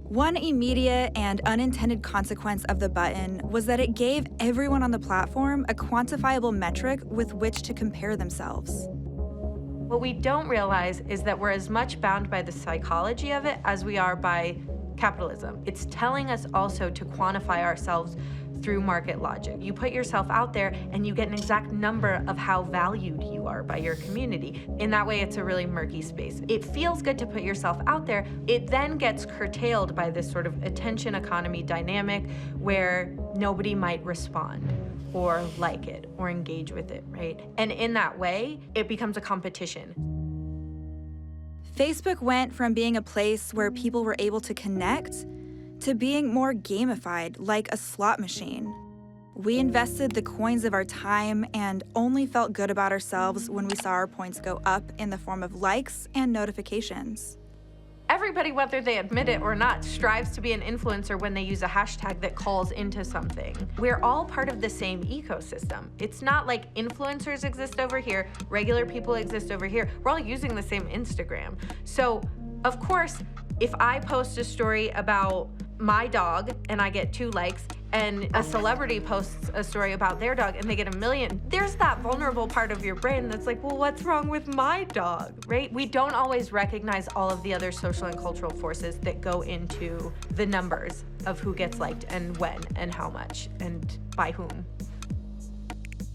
One immediate and unintended consequence of the button was that it gave everyone on the platform a quantifiable metric with which to compare themselves. What we don't realize is that we're as much bound by the psychology of it as we are by capitalism. It's telling us also to quantify ourselves through market logic. You put yourself out there and you get an exact number of how valued you are by your community. In that way, it's a really murky space. It feels good to put yourself out there. It then gets curtailed by this sort of attention economy dynamic where nobody might respond or like it or engage with it, right? And in that way, it becomes a competition. Facebook went from being a place where people were able to connect to being more gamified, like a slot machine. We invested the coins of our time and only felt good about ourselves when we saw our points go up in the form of likes and notifications. Everybody, whether they admit it or not, strives to be an influencer when they use a hashtag that calls into something. We're all part of the same ecosystem. It's not like influencers exist over here, regular people exist over here. We're all using the same Instagram. So, of course, if I post a story about my dog and I get 2 likes, and a celebrity posts a story about their dog and they get 1 million, there's that vulnerable part of your brain that's like, well, what's wrong with my dog, right? We don't always recognize all of the other social and cultural forces that go into the numbers of who gets liked and when and how much and by whom.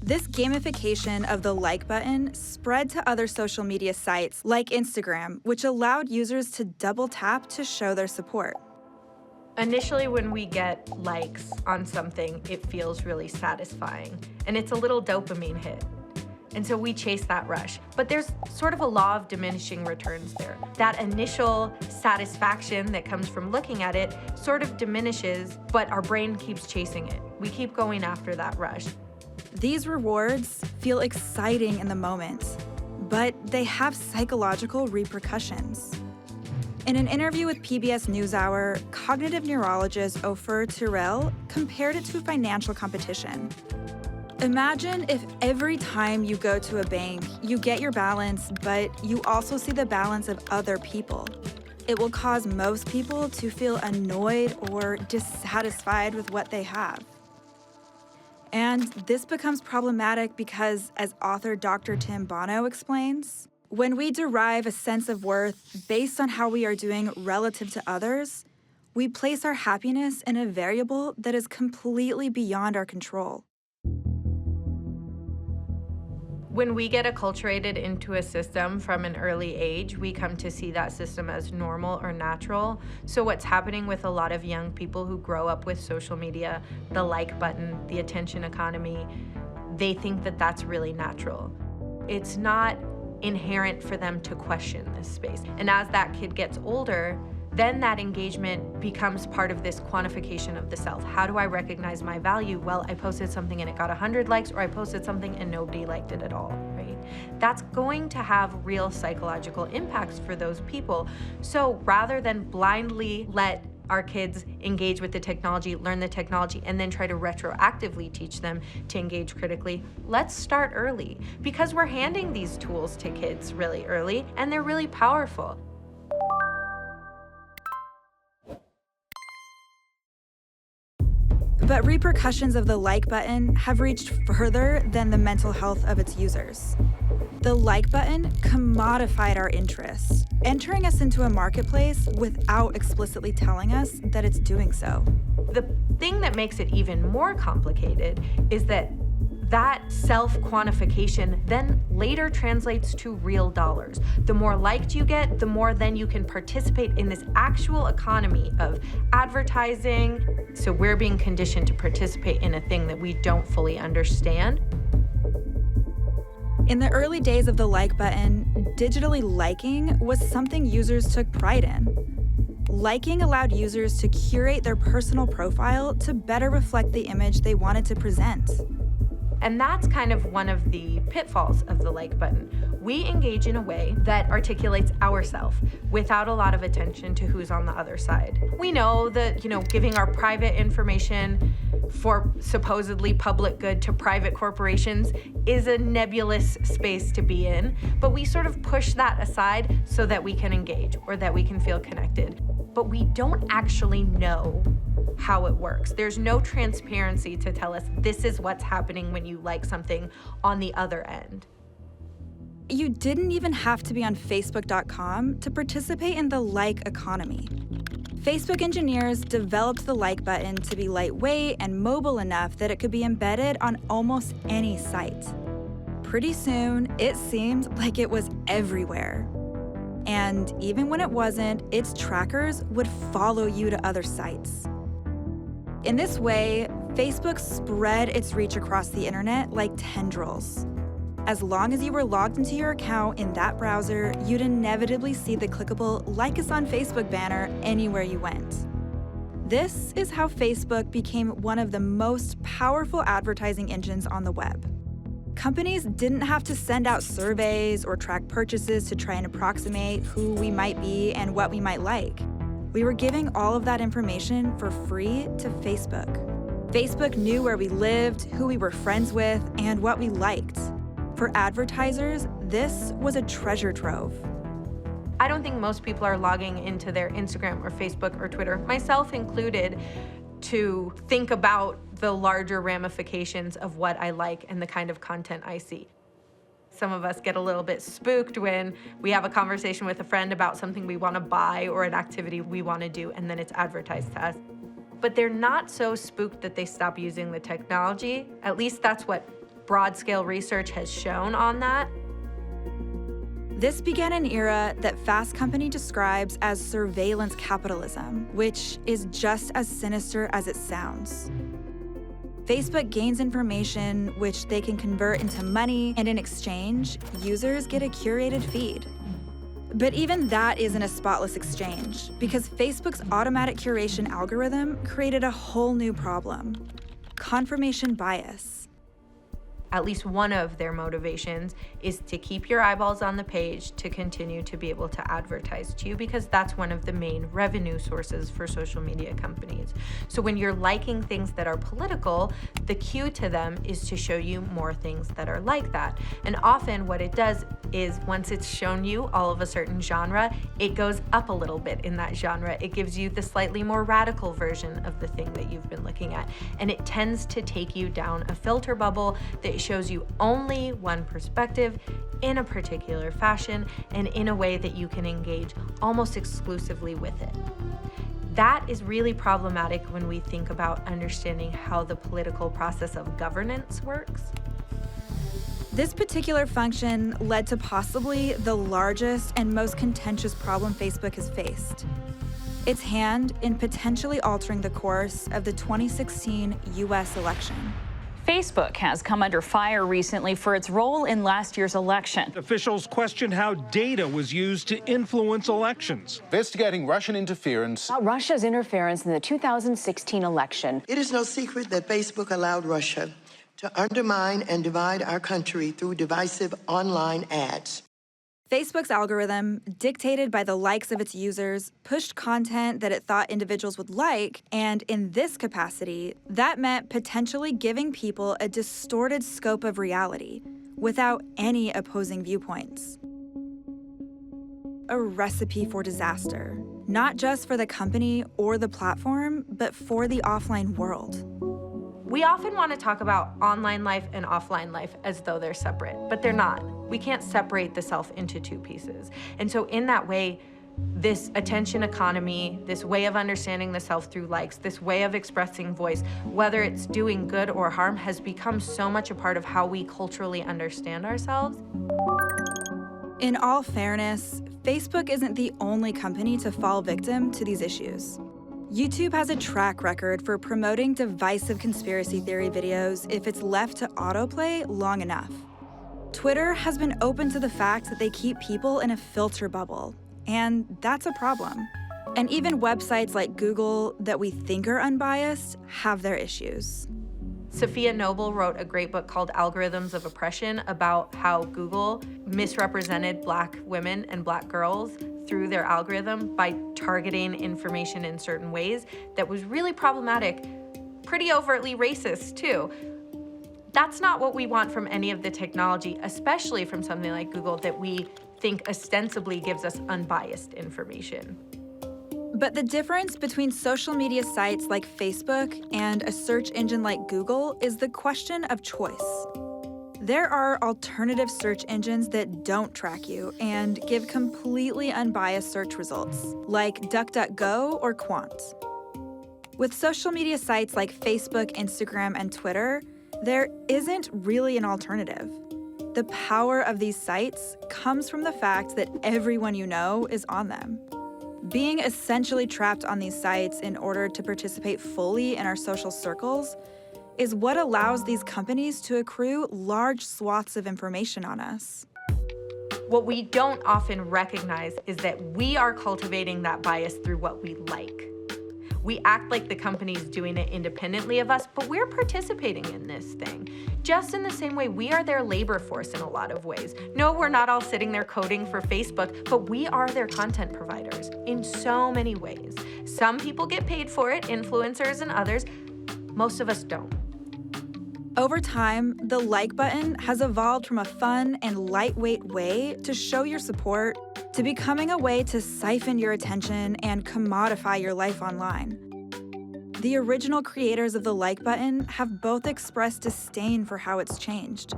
This gamification of the like button spread to other social media sites like Instagram, which allowed users to double tap to show their support. Initially, when we get likes on something, it feels really satisfying, and it's a little dopamine hit. And so we chase that rush. But there's sort of a law of diminishing returns there. That initial satisfaction that comes from looking at it sort of diminishes, but our brain keeps chasing it. We keep going after that rush. These rewards feel exciting in the moment, but they have psychological repercussions. In an interview with PBS NewsHour, cognitive neurologist Ofer Tyrell compared it to financial competition. Imagine if every time you go to a bank, you get your balance, but you also see the balance of other people. It will cause most people to feel annoyed or dissatisfied with what they have. And this becomes problematic because, as author Dr. Tim Bono explains, when we derive a sense of worth based on how we are doing relative to others, we place our happiness in a variable that is completely beyond our control. When we get acculturated into a system from an early age, we come to see that system as normal or natural. So what's happening with a lot of young people who grow up with social media, the like button, the attention economy, they think that that's really natural. It's not inherent for them to question this space. And as that kid gets older, then that engagement becomes part of this quantification of the self. How do I recognize my value? Well, I posted something and it got 100 likes, or I posted something and nobody liked it at all, right? That's going to have real psychological impacts for those people. So rather than blindly let our kids engage with the technology, learn the technology, and then try to retroactively teach them to engage critically, let's start early, because we're handing these tools to kids really early and they're really powerful. But repercussions of the like button have reached further than the mental health of its users. The like button commodified our interests, entering us into a marketplace without explicitly telling us that it's doing so. The thing that makes it even more complicated is that self-quantification then later translates to real dollars. The more liked you get, the more then you can participate in this actual economy of advertising. So we're being conditioned to participate in a thing that we don't fully understand. In the early days of the like button, digitally liking was something users took pride in. Liking allowed users to curate their personal profile to better reflect the image they wanted to present. And that's kind of one of the pitfalls of the like button. We engage in a way that articulates ourselves without a lot of attention to who's on the other side. We know that, giving our private information for supposedly public good to private corporations is a nebulous space to be in, but we sort of push that aside so that we can engage or that we can feel connected. but we don't actually know how it works. There's no transparency to tell us this is what's happening when you like something on the other end. You didn't even have to be on Facebook.com to participate in the like economy. Facebook engineers developed the like button to be lightweight and mobile enough that it could be embedded on almost any site. Pretty soon, it seemed like it was everywhere. And even when it wasn't, its trackers would follow you to other sites. In this way, Facebook spread its reach across the internet like tendrils. As long as you were logged into your account in that browser, you'd inevitably see the clickable Like Us on Facebook banner anywhere you went. This is how Facebook became one of the most powerful advertising engines on the web. Companies didn't have to send out surveys or track purchases to try and approximate who we might be and what we might like. We were giving all of that information for free to Facebook. Facebook knew where we lived, who we were friends with, and what we liked. For advertisers, this was a treasure trove. I don't think most people are logging into their Instagram or Facebook or Twitter, myself included, to think about the larger ramifications of what I like and the kind of content I see. Some of us get a little bit spooked when we have a conversation with a friend about something we want to buy or an activity we want to do, and then it's advertised to us. But they're not so spooked that they stop using the technology. At least that's what broad-scale research has shown on that. This began an era that Fast Company describes as surveillance capitalism, which is just as sinister as it sounds. Facebook gains information which they can convert into money, and in exchange, users get a curated feed. But even that isn't a spotless exchange, because Facebook's automatic curation algorithm created a whole new problem: confirmation bias. At least one of their motivations is to keep your eyeballs on the page to continue to be able to advertise to you, because that's one of the main revenue sources for social media companies. So when you're liking things that are political, the cue to them is to show you more things that are like that. And often what it does is once it's shown you all of a certain genre, it goes up a little bit in that genre. It gives you the slightly more radical version of the thing that you've been looking at. And it tends to take you down a filter bubble that shows you only one perspective in a particular fashion and in a way that you can engage almost exclusively with it. That is really problematic when we think about understanding how the political process of governance works. This particular function led to possibly the largest and most contentious problem Facebook has faced: its hand in potentially altering the course of the 2016 U.S. election. Facebook has come under fire recently for its role in last year's election. Officials questioned how data was used to influence elections. Investigating Russian interference. Russia's interference in the 2016 election. It is no secret that Facebook allowed Russia to undermine and divide our country through divisive online ads. Facebook's algorithm, dictated by the likes of its users, pushed content that it thought individuals would like, and in this capacity, that meant potentially giving people a distorted scope of reality without any opposing viewpoints. A recipe for disaster, not just for the company or the platform, but for the offline world. We often want to talk about online life and offline life as though they're separate, but they're not. We can't separate the self into two pieces. And so in that way, this attention economy, this way of understanding the self through likes, this way of expressing voice, whether it's doing good or harm, has become so much a part of how we culturally understand ourselves. In all fairness, Facebook isn't the only company to fall victim to these issues. YouTube has a track record for promoting divisive conspiracy theory videos if it's left to autoplay long enough. Twitter has been open to the fact that they keep people in a filter bubble, and that's a problem. And even websites like Google that we think are unbiased have their issues. Sophia Noble wrote a great book called Algorithms of Oppression about how Google misrepresented Black women and Black girls through their algorithm by targeting information in certain ways that was really problematic, pretty overtly racist too. That's not what we want from any of the technology, especially from something like Google that we think ostensibly gives us unbiased information. But the difference between social media sites like Facebook and a search engine like Google is the question of choice. There are alternative search engines that don't track you and give completely unbiased search results, like DuckDuckGo or Quant. With social media sites like Facebook, Instagram, and Twitter, there isn't really an alternative. The power of these sites comes from the fact that everyone you know is on them. Being essentially trapped on these sites in order to participate fully in our social circles is what allows these companies to accrue large swaths of information on us. What we don't often recognize is that we are cultivating that bias through what we like. We act like the company's doing it independently of us, but we're participating in this thing. Just in the same way we are their labor force in a lot of ways. No, we're not all sitting there coding for Facebook, but we are their content providers in so many ways. Some people get paid for it, influencers and others. Most of us don't. Over time, the like button has evolved from a fun and lightweight way to show your support to becoming a way to siphon your attention and commodify your life online. The original creators of the like button have both expressed disdain for how it's changed.